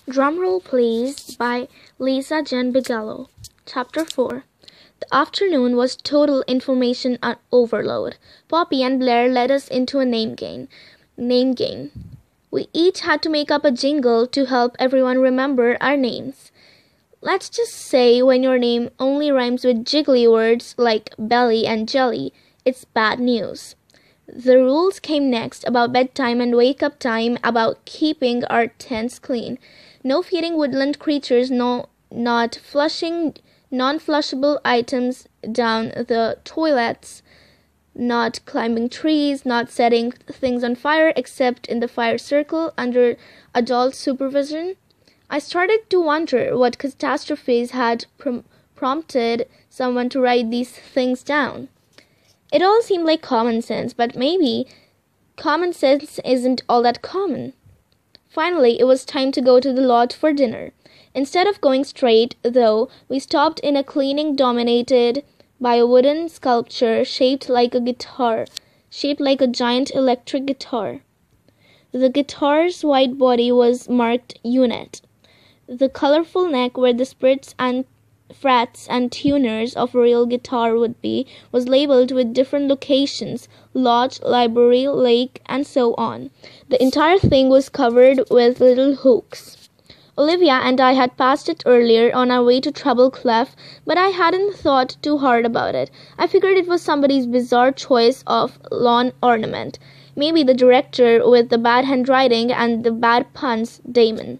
Drumroll Please by Lisa Jenn Bigelow. Chapter 4. The afternoon was total information overload. Poppy and Blair led us into a name game. We each had to make up a jingle to help everyone remember our names. Let's just say when your name only rhymes with jiggly words like belly and jelly, it's bad news. The rules came next about bedtime and wake-up time, about keeping our tents clean. No feeding woodland creatures, not flushing non-flushable items down the toilets, not climbing trees, not setting things on fire except in the fire circle under adult supervision. I started to wonder what catastrophes had prompted someone to write these things down. It all seemed like common sense, but maybe common sense isn't all that common. Finally, it was time to go to the lodge for dinner. Instead of going straight, though, we stopped in a clearing dominated by a wooden sculpture shaped like a giant electric guitar. The guitar's white body was marked Unit. The colorful neck, where the sprits and frets and tuners of a real guitar would be, was labeled with different locations: lodge, library, lake, and so on. The entire thing was covered with little hooks. Olivia and I had passed it earlier on our way to Treble Clef, but I hadn't thought too hard about it. I figured it was somebody's bizarre choice of lawn ornament. Maybe the director with the bad handwriting and the bad puns, Damon.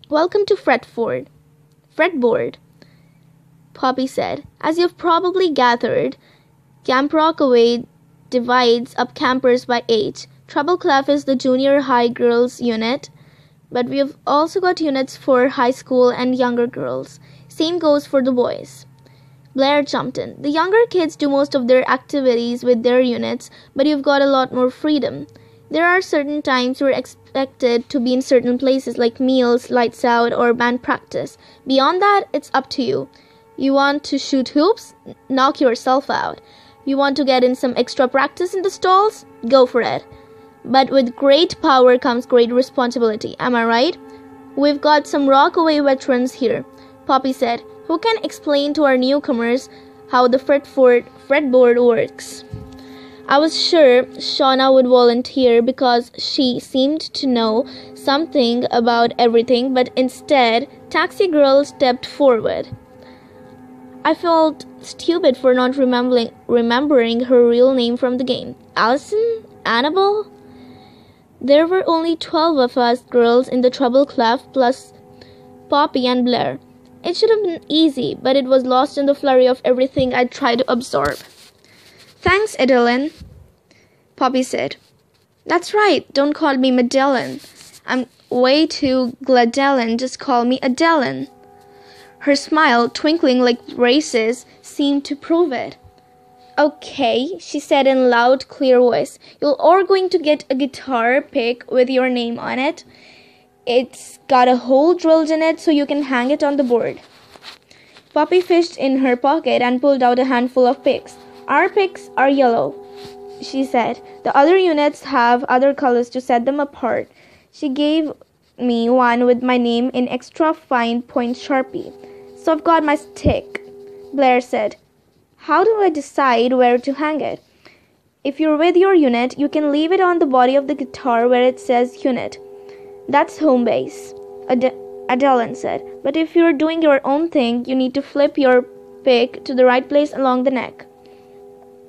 "Welcome to Fretboard," Poppy said. "As you've probably gathered, Camp Rockaway divides up campers by age. Treble Clef is the junior high girls unit, but we've also got units for high school and younger girls. Same goes for the boys." Blair jumped in. "The younger kids do most of their activities with their units, but you've got a lot more freedom. There are certain times we're expected to be in certain places, like meals, lights out, or band practice. Beyond that, it's up to you. You want to shoot hoops? Knock yourself out. You want to get in some extra practice in the stalls? Go for it. But with great power comes great responsibility. Am I right? We've got some Rockaway veterans here," Poppy said, "who can explain to our newcomers how the fretboard works." I was sure Shauna would volunteer because she seemed to know something about everything, but instead, Taxi Girl stepped forward. I felt stupid for not remembering her real name from the game. Allison? Annabelle? There were only 12 of us girls in the Treble Clef, plus Poppy and Blair. It should have been easy, but it was lost in the flurry of everything I'd tried to absorb. "Thanks, Adeline," Poppy said. "That's right, don't call me Madeline. I'm way too Gladeline, just call me Adeline." Her smile, twinkling like braces, seemed to prove it. "Okay," she said in a loud, clear voice. "You're all going to get a guitar pick with your name on it. It's got a hole drilled in it so you can hang it on the board." Poppy fished in her pocket and pulled out a handful of picks. "Our picks are yellow," she said. "The other units have other colors to set them apart." She gave me one with my name in extra fine point Sharpie. "So I've got my stick," Blair said. "How do I decide where to hang it?" "If you're with your unit, you can leave it on the body of the guitar where it says unit. That's home base," Adeline said. "But if you're doing your own thing, you need to flip your pick to the right place along the neck.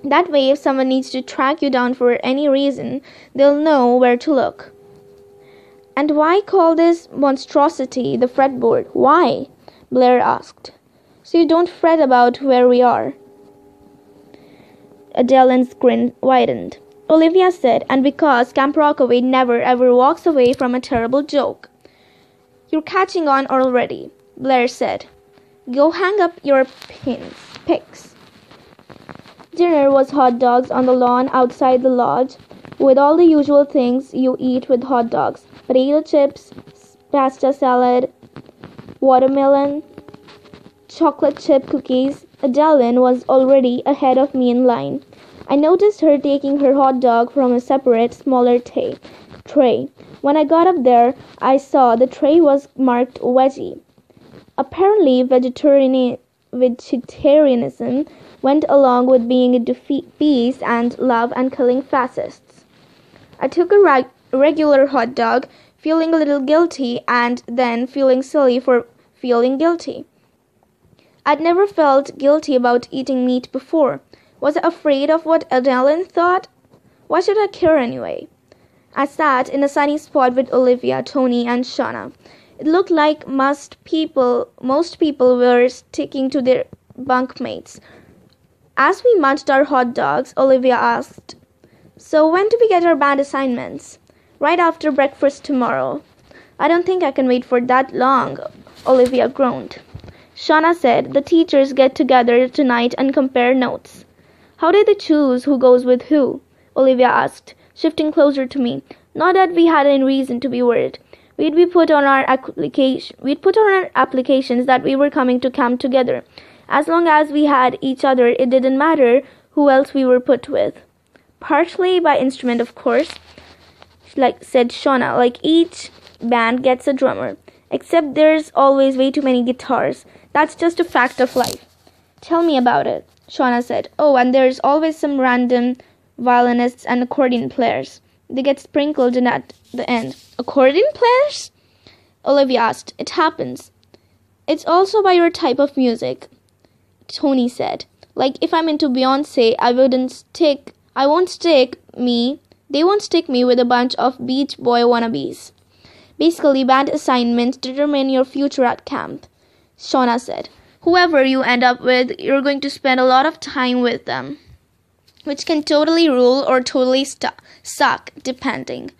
That way, if someone needs to track you down for any reason, they'll know where to look." "And why call this monstrosity the fretboard? Why?" Blair asked. "So you don't fret about where we are." Adeline's grin widened. Olivia said, "And because Camp Rockaway never ever walks away from a terrible joke." "You're catching on already," Blair said. "Go hang up your picks." Dinner was hot dogs on the lawn outside the lodge, with all the usual things you eat with hot dogs: potato chips, pasta salad, watermelon, chocolate chip cookies. Adeline was already ahead of me in line. I noticed her taking her hot dog from a separate, smaller tray. When I got up there, I saw the tray was marked veggie. Apparently, vegetarianism went along with being into peace and love and killing fascists. I took a regular hot dog, feeling a little guilty and then feeling silly for feeling guilty. I'd never felt guilty about eating meat before. Was I afraid of what Adeline thought? Why should I care anyway? I sat in a sunny spot with Olivia, Tony, and Shauna. It looked like most people were sticking to their bunkmates. As we munched our hot dogs, Olivia asked, "So when do we get our band assignments?" "Right after breakfast tomorrow." "I don't think I can wait for that long," Olivia groaned. Shauna said, "The teachers get together tonight and compare notes." "How did they choose who goes with who?" Olivia asked, shifting closer to me. Not that we had any reason to be worried. We'd put on our applications that we were coming to camp together. As long as we had each other, it didn't matter who else we were put with. "Partly by instrument, of course," said Shauna. "Like each band gets a drummer. Except there's always way too many guitars. That's just a fact of life." "Tell me about it," Shauna said. "Oh, and there's always some random violinists and accordion players. They get sprinkled in at the end." "Accordion players?" Olivia asked. "It happens. It's also by your type of music," Tony said. "Like if I'm into Beyonce, they won't stick me with a bunch of Beach Boy wannabes." "Basically, band assignments determine your future at camp," Shauna said. "Whoever you end up with, you're going to spend a lot of time with them, which can totally rule or totally suck, depending."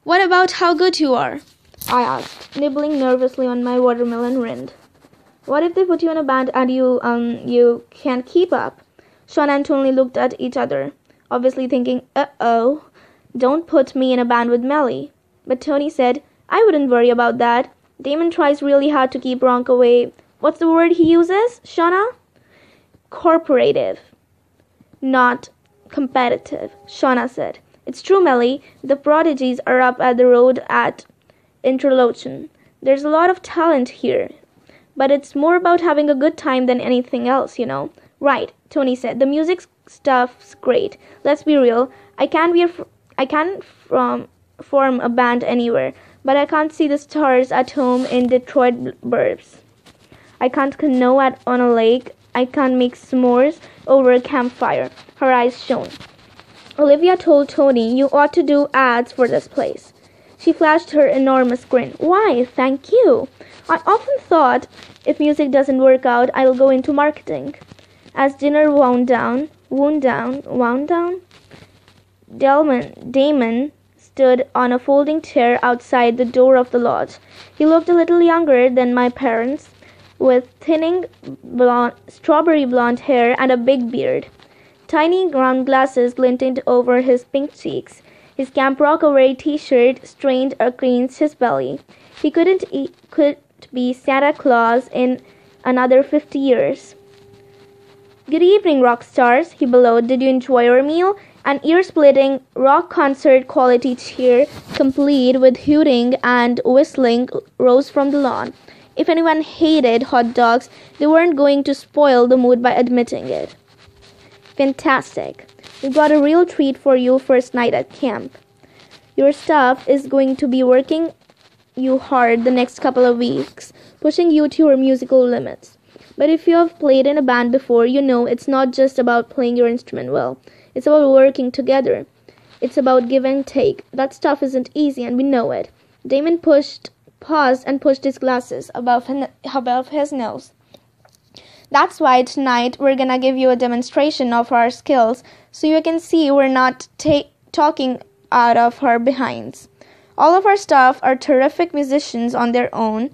"What about how good you are?" I asked, nibbling nervously on my watermelon rind. "What if they put you in a band and you can't keep up?" Shauna and Tony looked at each other, obviously thinking, "Uh-oh, don't put me in a band with Melly." But Tony said, "I wouldn't worry about that. Damon tries really hard to keep Ronk away." "What's the word he uses, Shauna?" "Cooperative, not competitive," Shauna said. "It's true, Melly. The prodigies are up at the road at Interlochen. There's a lot of talent here, but it's more about having a good time than anything else, you know." "Right," Tony said. "The music stuff's great. Let's be real. I can't form a band anywhere, but I can't see the stars at home in Detroit burbs. I can't canoe on a lake. I can't make s'mores over a campfire." Her eyes shone. Olivia told Tony, "You ought to do ads for this place." She flashed her enormous grin. "Why, thank you. I often thought if music doesn't work out, I'll go into marketing." As dinner wound down, Damon stood on a folding chair outside the door of the lodge. He looked a little younger than my parents, with thinning strawberry blonde hair and a big beard. Tiny round glasses glinted over his pink cheeks. His Camp Rockaway t-shirt strained against his belly. He could be Santa Claus in another 50 years. "Good evening, rock stars," he bellowed. "Did you enjoy your meal?" An ear-splitting rock concert quality cheer, complete with hooting and whistling, rose from the lawn. If anyone hated hot dogs, they weren't going to spoil the mood by admitting it. "Fantastic. We've got a real treat for you first night at camp. Your staff is going to be working you hard the next couple of weeks, pushing you to your musical limits. But if you have played in a band before, you know it's not just about playing your instrument well. It's about working together. It's about give and take. That stuff isn't easy, and we know it." Damon paused and pushed his glasses above his nose. "That's why tonight we're gonna give you a demonstration of our skills, so you can see we're not talking out of our behinds. All of our staff are terrific musicians on their own,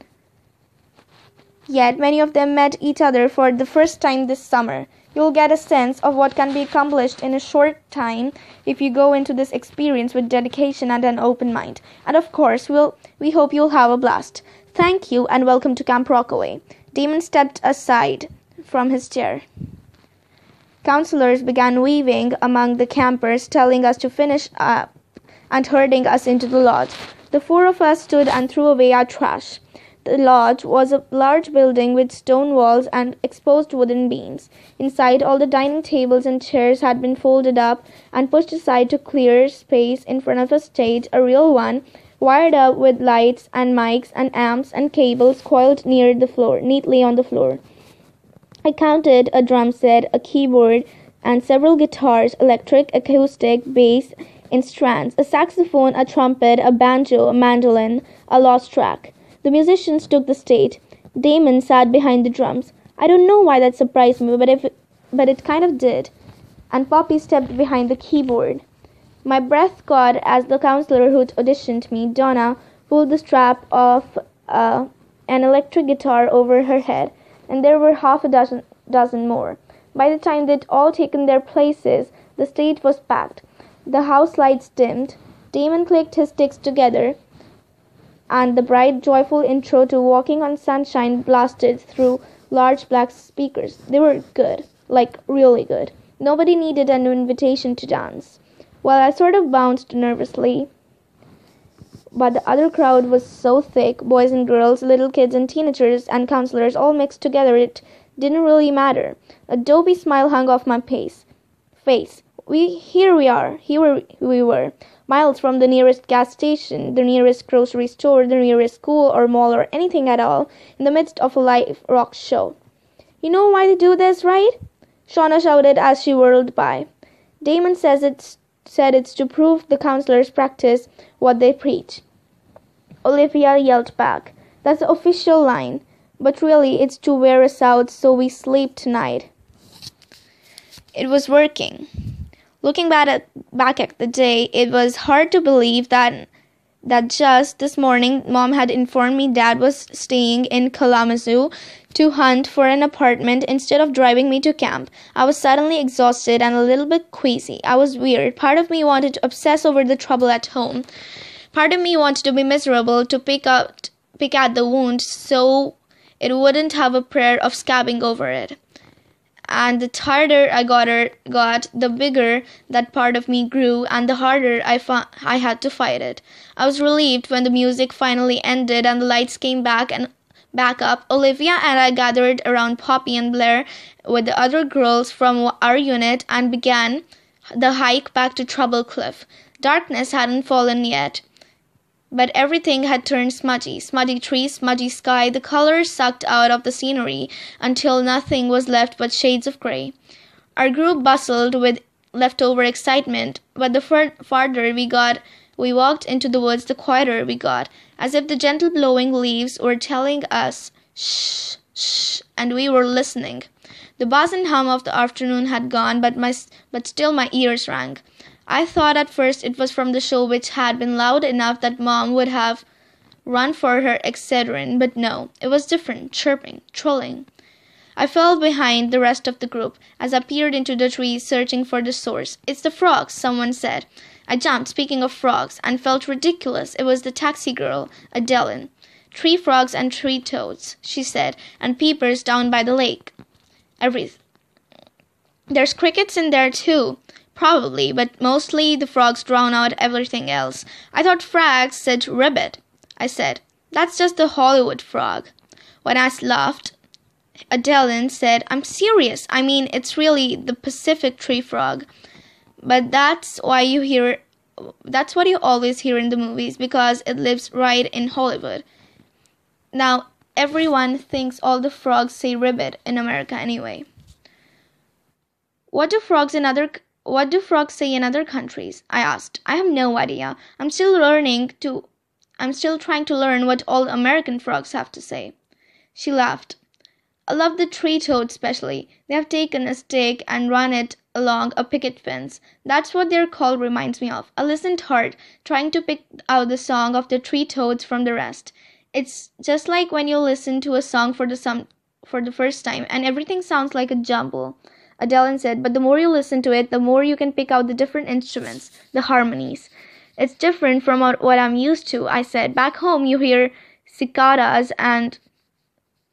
yet many of them met each other for the first time this summer. You'll get a sense of what can be accomplished in a short time if you go into this experience with dedication and an open mind. And of course, we hope you'll have a blast. Thank you, and welcome to Camp Rockaway." Damon stepped aside from his chair. Counselors began weaving among the campers, telling us to finish up and herding us into the lodge. The four of us stood and threw away our trash. The lodge was a large building with stone walls and exposed wooden beams. Inside, all the dining tables and chairs had been folded up and pushed aside to clear space in front of a stage, a real one, wired up with lights and mics and amps and cables coiled neatly on the floor. I counted a drum set, a keyboard, and several guitars, electric, acoustic, bass, in strands, a saxophone, a trumpet, a banjo, a mandolin, a lost track. The musicians took the stage. Damon sat behind the drums. I don't know why that surprised me, but it kind of did. And Poppy stepped behind the keyboard. My breath caught as the counselor who'd auditioned me, Donna, pulled the strap of an electric guitar over her head, and there were half a dozen more. By the time they'd all taken their places, the stage was packed. The house lights dimmed. Damon clicked his sticks together, and the bright, joyful intro to Walking on Sunshine blasted through large black speakers. They were good, like really good. Nobody needed an invitation to dance. Well, I sort of bounced nervously, but the other crowd was so thick, boys and girls, little kids and teenagers and counselors all mixed together, it didn't really matter. A dopey smile hung off my face. Here we were, miles from the nearest gas station, the nearest grocery store, the nearest school or mall or anything at all, in the midst of a live rock show. You know why they do this, right? Shauna shouted as she whirled by. Damon said it's to prove the counselors practice what they preach. Olivia yelled back. That's the official line. But really, it's to wear us out so we sleep tonight. It was working. Looking back at the day, it was hard to believe that just this morning, Mom had informed me Dad was staying in Kalamazoo to hunt for an apartment instead of driving me to camp. I was suddenly exhausted and a little bit queasy. I was weird. Part of me wanted to obsess over the trouble at home. Part of me wanted to be miserable, to pick at the wound so it wouldn't have a prayer of scabbing over it. And the tireder I got, the bigger that part of me grew, and the harder I had to fight it. I was relieved when the music finally ended and the lights came back up. Olivia and I gathered around Poppy and Blair with the other girls from our unit and began the hike back to Trouble Cliff. Darkness hadn't fallen yet, but everything had turned smudgy. Smudgy trees, smudgy sky, the colors sucked out of the scenery until nothing was left but shades of gray. Our group bustled with leftover excitement, but the farther we walked into the woods, the quieter we got, as if the gentle blowing leaves were telling us, shh, shh, and we were listening. The buzz and hum of the afternoon had gone, but still my ears rang. I thought at first it was from the show, which had been loud enough that Mom would have run for her Excedrin, but no, it was different, chirping, trilling. I fell behind the rest of the group as I peered into the trees searching for the source. It's the frogs, someone said. I jumped, speaking of frogs, and felt ridiculous. It was the taxi girl, Adeline. 3 frogs and 3 toads, she said, and peepers down by the lake. There's crickets in there too. Probably, but mostly the frogs drown out everything else. I thought frags said ribbit. I said, that's just the Hollywood frog. When I laughed, Adeline said, I'm serious. I mean, it's really the Pacific tree frog. But that's what you always hear in the movies, because it lives right in Hollywood. Now, everyone thinks all the frogs say ribbit in America anyway. What do frogs say in other countries? I asked. I have no idea. I'm still trying to learn what all American frogs have to say. She laughed. I love the tree toads especially. They have taken a stick and run it along a picket fence. That's what their call reminds me of. I listened hard, trying to pick out the song of the tree toads from the rest. It's just like when you listen to a song for the first time and everything sounds like a jumble. Adeline said, but the more you listen to it, the more you can pick out the different instruments, the harmonies. It's different from what I'm used to, I said. Back home, you hear cicadas and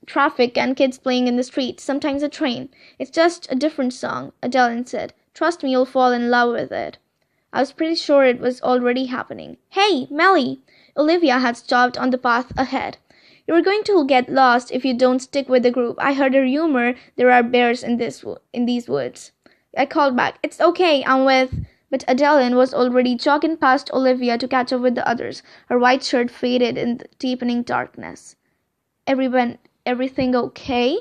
traffic and kids playing in the street, sometimes a train. It's just a different song, Adeline said. Trust me, you'll fall in love with it. I was pretty sure it was already happening. Hey, Melly! Olivia had stopped on the path ahead. "You're going to get lost if you don't stick with the group. I heard a rumor there are bears in these woods." I called back, "It's okay, I'm with—" But Adeline was already jogging past Olivia to catch up with the others. Her white shirt faded in the deepening darkness. Everything okay?"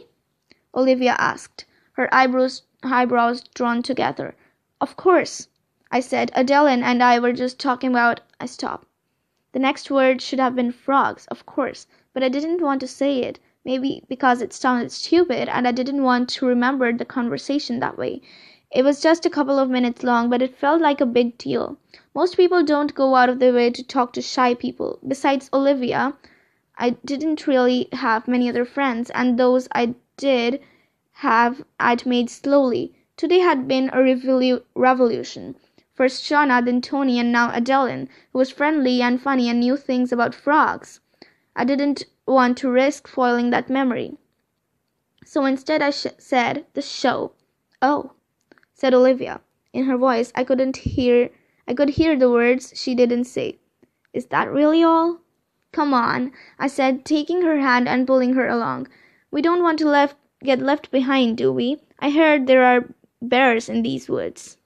Olivia asked, her eyebrows drawn together. "Of course," I said. "Adeline and I were just talking about—" I stopped. The next word should have been frogs, of course, but I didn't want to say it, maybe because it sounded stupid, and I didn't want to remember the conversation that way. It was just a couple of minutes long, but it felt like a big deal. Most people don't go out of their way to talk to shy people. Besides Olivia, I didn't really have many other friends, and those I did have I'd made slowly. Today had been a revolution. First Shauna, then Tony, and now Adeline, who was friendly and funny and knew things about frogs. I didn't want to risk spoiling that memory. So instead I said, "The show." "Oh," said Olivia. In her voice I could hear the words she didn't say. "Is that really all?" "Come on," I said, taking her hand and pulling her along. "We don't want to get left behind, do we? I heard there are bears in these woods."